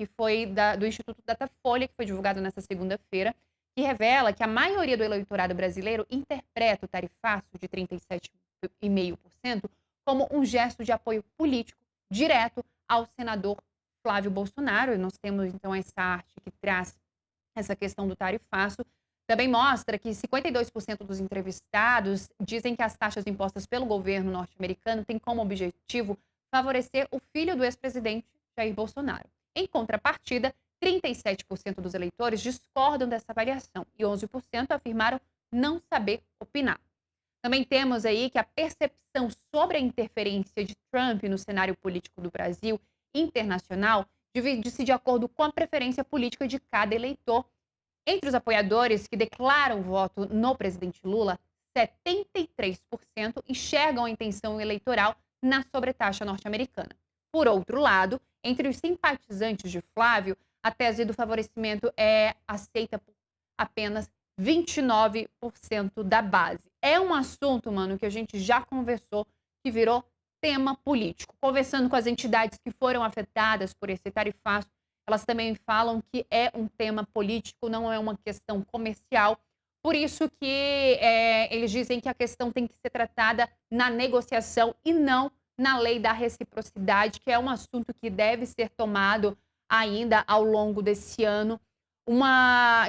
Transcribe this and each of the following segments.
que foi do Instituto Datafolha, que foi divulgado nessa segunda-feira, que revela que a maioria do eleitorado brasileiro interpreta o tarifaço de 37,5% como um gesto de apoio político direto ao senador Flávio Bolsonaro. E nós temos, então, essa arte que traz essa questão do tarifaço. Também mostra que 52% dos entrevistados dizem que as taxas impostas pelo governo norte-americano têm como objetivo favorecer o filho do ex-presidente Jair Bolsonaro. Em contrapartida, 37% dos eleitores discordam dessa avaliação e 11% afirmaram não saber opinar. Também temos aí que a percepção sobre a interferência de Trump no cenário político do Brasil e internacional divide-se de acordo com a preferência política de cada eleitor. Entre os apoiadores que declaram voto no presidente Lula, 73% enxergam a intenção eleitoral na sobretaxa norte-americana. Por outro lado, entre os simpatizantes de Flávio, a tese do favorecimento é aceita por apenas 29% da base. É um assunto, mano, que a gente já conversou, que virou tema político. Conversando com as entidades que foram afetadas por esse tarifaço, elas também falam que é um tema político, não é uma questão comercial. Por isso que eles dizem que a questão tem que ser tratada na negociação e não na lei da reciprocidade, que é um assunto que deve ser tomado ainda ao longo desse ano.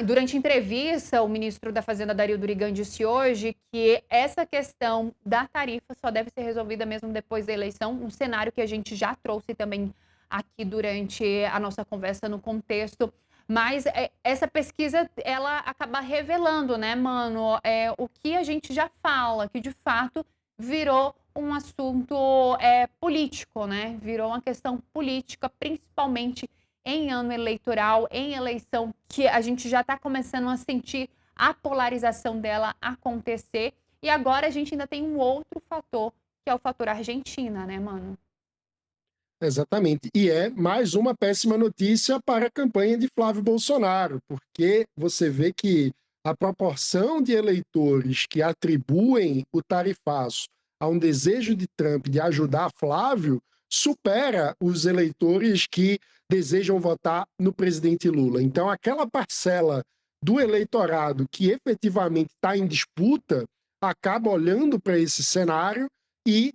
Durante entrevista, o ministro da Fazenda, Dario Durigan, disse hoje que essa questão da tarifa só deve ser resolvida mesmo depois da eleição, um cenário que a gente já trouxe também aqui durante a nossa conversa no contexto. Mas essa pesquisa, ela acaba revelando, né, mano, o que a gente já fala, que de fato virou um assunto político, né? Virou uma questão política, principalmente em ano eleitoral, em eleição, que a gente já está começando a sentir a polarização dela acontecer. E agora a gente ainda tem um outro fator, que é o fator Argentina, né, mano? Exatamente. E é mais uma péssima notícia para a campanha de Flávio Bolsonaro, porque você vê que a proporção de eleitores que atribuem o tarifaço a um desejo de Trump de ajudar Flávio supera os eleitores que desejam votar no presidente Lula. Então, aquela parcela do eleitorado que efetivamente está em disputa acaba olhando para esse cenário e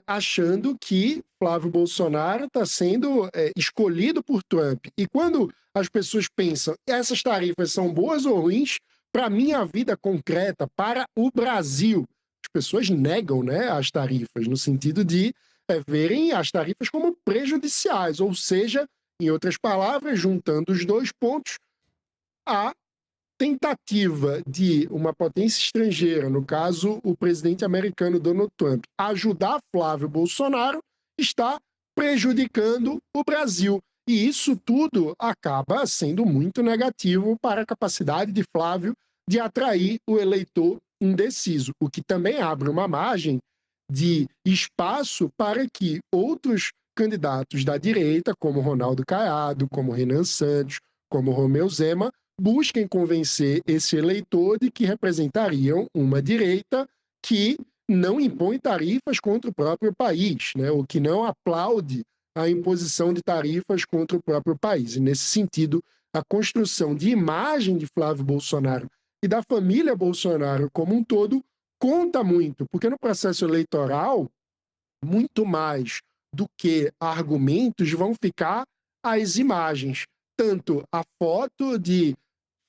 achando que Flávio Bolsonaro está sendo escolhido por Trump. E quando as pessoas pensam essas tarifas são boas ou ruins, para a minha vida concreta, para o Brasil, as pessoas negam, né, as tarifas, no sentido de verem as tarifas como prejudiciais, ou seja, em outras palavras, juntando os dois pontos, a tentativa de uma potência estrangeira, no caso o presidente americano Donald Trump, ajudar Flávio Bolsonaro, está prejudicando o Brasil. E isso tudo acaba sendo muito negativo para a capacidade de Flávio de atrair o eleitor indeciso, o que também abre uma margem de espaço para que outros candidatos da direita, como Ronaldo Caiado, como Renan Santos, como Romeu Zema, busquem convencer esse eleitor de que representariam uma direita que não impõe tarifas contra o próprio país, né? Ou que não aplaude a imposição de tarifas contra o próprio país. E, nesse sentido, a construção de imagem de Flávio Bolsonaro e da família Bolsonaro como um todo conta muito, porque no processo eleitoral, muito mais do que argumentos vão ficar as imagens. Tanto a foto de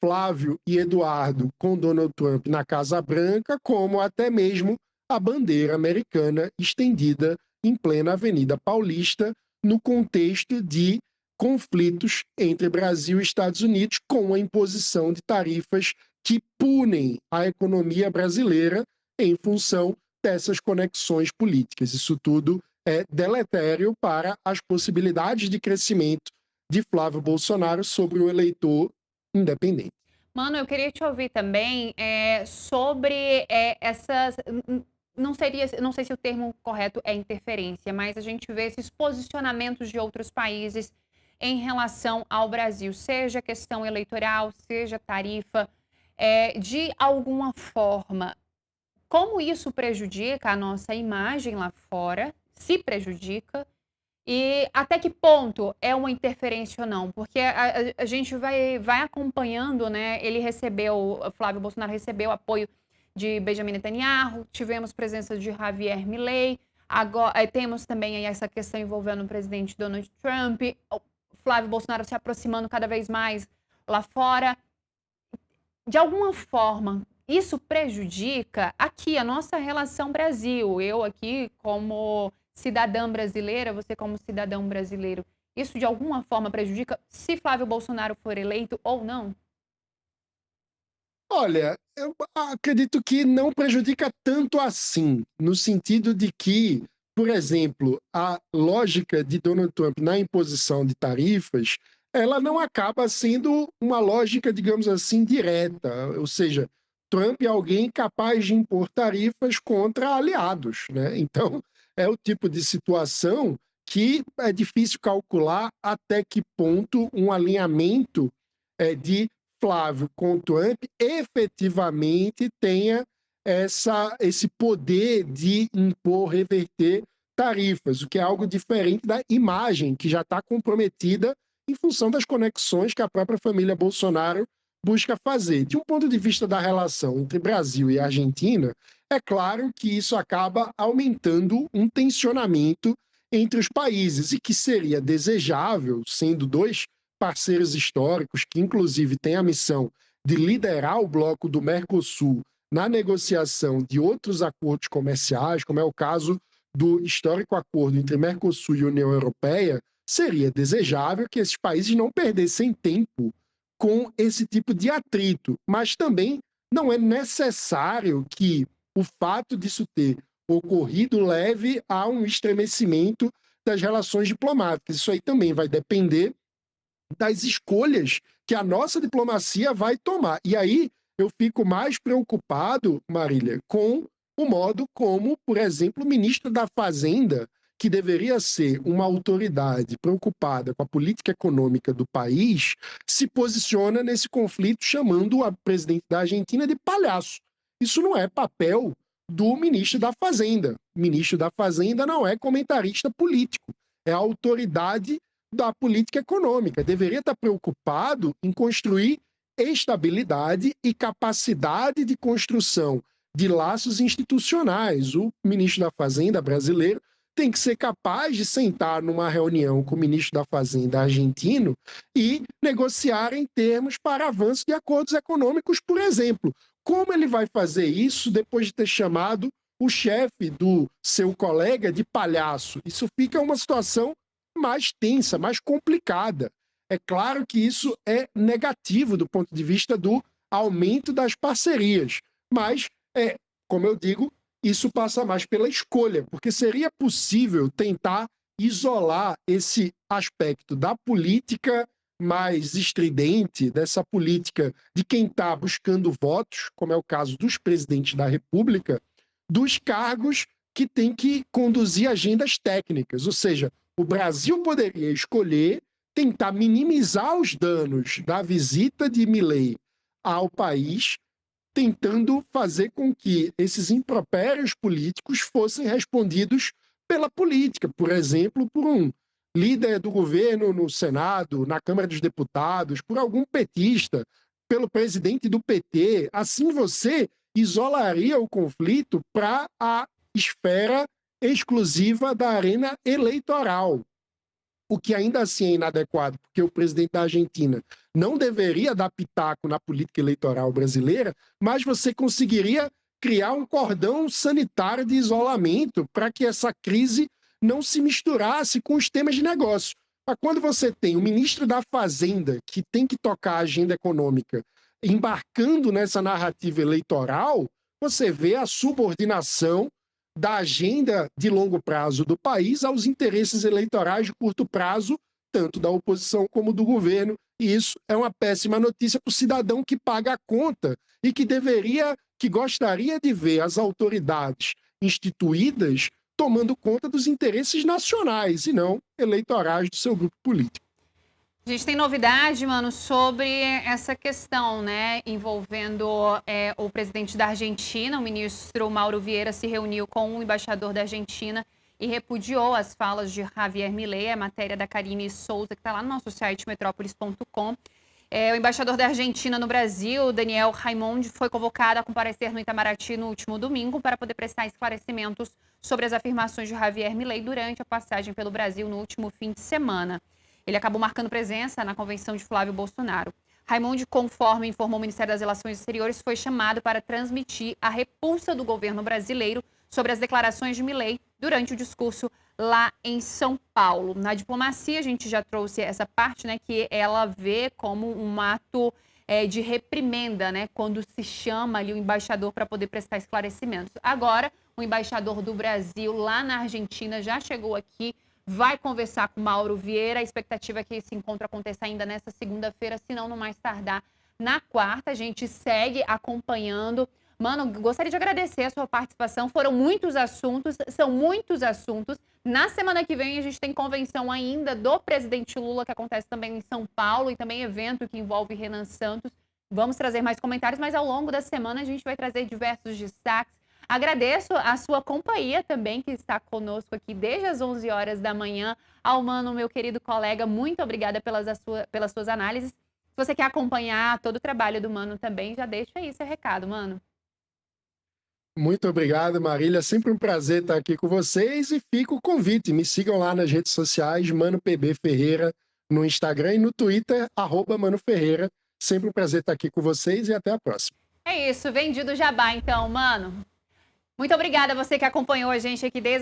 Flávio e Eduardo com Donald Trump na Casa Branca, como até mesmo a bandeira americana estendida em plena Avenida Paulista, no contexto de conflitos entre Brasil e Estados Unidos, com a imposição de tarifas que punem a economia brasileira em função dessas conexões políticas. Isso tudo é deletério para as possibilidades de crescimento de Flávio Bolsonaro sobre o eleitor independente. Mano, eu queria te ouvir também sobre essas. Não sei se o termo correto é interferência, mas a gente vê esses posicionamentos de outros países em relação ao Brasil, seja questão eleitoral, seja tarifa, de alguma forma. Como isso prejudica a nossa imagem lá fora, se prejudica, E até que ponto é uma interferência ou não? Porque a gente vai acompanhando, né? O Flávio Bolsonaro recebeu apoio de Benjamin Netanyahu, tivemos presença de Javier Milei, agora temos também aí essa questão envolvendo o presidente Donald Trump, o Flávio Bolsonaro se aproximando cada vez mais lá fora. De alguma forma, isso prejudica aqui a nossa relação Brasil. Eu aqui como cidadã brasileira, você como cidadão brasileiro. Isso de alguma forma prejudica se Flávio Bolsonaro for eleito ou não? Olha, eu acredito que não prejudica tanto assim, no sentido de que, por exemplo, a lógica de Donald Trump na imposição de tarifas, ela não acaba sendo uma lógica, digamos assim, direta. Ou seja, Trump é alguém capaz de impor tarifas contra aliados, né? Então, é o tipo de situação que é difícil calcular até que ponto um alinhamento de Flávio com Trump efetivamente tenha esse poder de impor, reverter tarifas, o que é algo diferente da imagem que já está comprometida em função das conexões que a própria família Bolsonaro busca fazer. De um ponto de vista da relação entre Brasil e Argentina, é claro que isso acaba aumentando um tensionamento entre os países e que seria desejável, sendo dois parceiros históricos, que inclusive têm a missão de liderar o bloco do Mercosul na negociação de outros acordos comerciais, como é o caso do histórico acordo entre Mercosul e União Europeia, seria desejável que esses países não perdessem tempo com esse tipo de atrito. Mas também não é necessário que o fato disso ter ocorrido leve a um estremecimento das relações diplomáticas. Isso aí também vai depender das escolhas que a nossa diplomacia vai tomar. E aí eu fico mais preocupado, Marília, com o modo como, por exemplo, o ministro da Fazenda, que deveria ser uma autoridade preocupada com a política econômica do país, se posiciona nesse conflito chamando a presidente da Argentina de palhaço. Isso não é papel do ministro da Fazenda. O ministro da Fazenda não é comentarista político, é a autoridade da política econômica. Deveria estar preocupado em construir estabilidade e capacidade de construção de laços institucionais. O ministro da Fazenda brasileiro tem que ser capaz de sentar numa reunião com o ministro da Fazenda argentino e negociar em termos para avanço de acordos econômicos, por exemplo. Como ele vai fazer isso depois de ter chamado o chefe do seu colega de palhaço? Isso fica uma situação mais tensa, mais complicada. É claro que isso é negativo do ponto de vista do aumento das parcerias, mas, como eu digo, isso passa mais pela escolha, porque seria possível tentar isolar esse aspecto da política mais estridente, dessa política de quem está buscando votos, como é o caso dos presidentes da República, dos cargos que têm que conduzir agendas técnicas. Ou seja, o Brasil poderia escolher tentar minimizar os danos da visita de Milei ao país, tentando fazer com que esses impropérios políticos fossem respondidos pela política, por exemplo, por um líder do governo no Senado, na Câmara dos Deputados, por algum petista, pelo presidente do PT. Assim você isolaria o conflito para a esfera exclusiva da arena eleitoral, o que ainda assim é inadequado, porque o presidente da Argentina não deveria dar pitaco na política eleitoral brasileira, mas você conseguiria criar um cordão sanitário de isolamento para que essa crise não se misturasse com os temas de negócio. Mas quando você tem o ministro da Fazenda, que tem que tocar a agenda econômica, embarcando nessa narrativa eleitoral, você vê a subordinação da agenda de longo prazo do país aos interesses eleitorais de curto prazo, tanto da oposição como do governo. E isso é uma péssima notícia para o cidadão que paga a conta e que gostaria de ver as autoridades instituídas tomando conta dos interesses nacionais e não eleitorais do seu grupo político. A gente tem novidade, mano, sobre essa questão, né, envolvendo o presidente da Argentina. O ministro Mauro Vieira se reuniu com o embaixador da Argentina e repudiou as falas de Javier Milei, a matéria da Karine Souza, que está lá no nosso site metrópolis.com. O embaixador da Argentina no Brasil, Daniel Raimondi, foi convocado a comparecer no Itamaraty no último domingo para poder prestar esclarecimentos sobre as afirmações de Javier Milei durante a passagem pelo Brasil no último fim de semana. Ele acabou marcando presença na convenção de Flávio Bolsonaro. Raimondi, conforme informou o Ministério das Relações Exteriores, foi chamado para transmitir a repulsa do governo brasileiro sobre as declarações de Milei durante o discurso lá em São Paulo. Na diplomacia, a gente já trouxe essa parte, né, que ela vê como um ato de reprimenda, né, quando se chama ali o embaixador para poder prestar esclarecimentos. Agora, o embaixador do Brasil lá na Argentina já chegou aqui, vai conversar com Mauro Vieira. A expectativa é que esse encontro aconteça ainda nessa segunda-feira, se não no mais tardar na quarta. A gente segue acompanhando. Mano, gostaria de agradecer a sua participação. Foram muitos assuntos, são muitos assuntos. Na semana que vem a gente tem convenção ainda do presidente Lula, que acontece também em São Paulo, e também evento que envolve Renan Santos. Vamos trazer mais comentários, mas ao longo da semana a gente vai trazer diversos destaques. Agradeço a sua companhia também, que está conosco aqui desde as 11 horas da manhã. Ao Mano, meu querido colega, muito obrigada pelas suas análises. Se você quer acompanhar todo o trabalho do Mano também, já deixa aí seu recado, Mano. Muito obrigado, Marília. Sempre um prazer estar aqui com vocês e fica o convite. Me sigam lá nas redes sociais, Mano PB Ferreira, no Instagram e no Twitter, @Mano Ferreira. Sempre um prazer estar aqui com vocês e até a próxima. É isso, vendido jabá então, Mano. Muito obrigada a você que acompanhou a gente aqui desde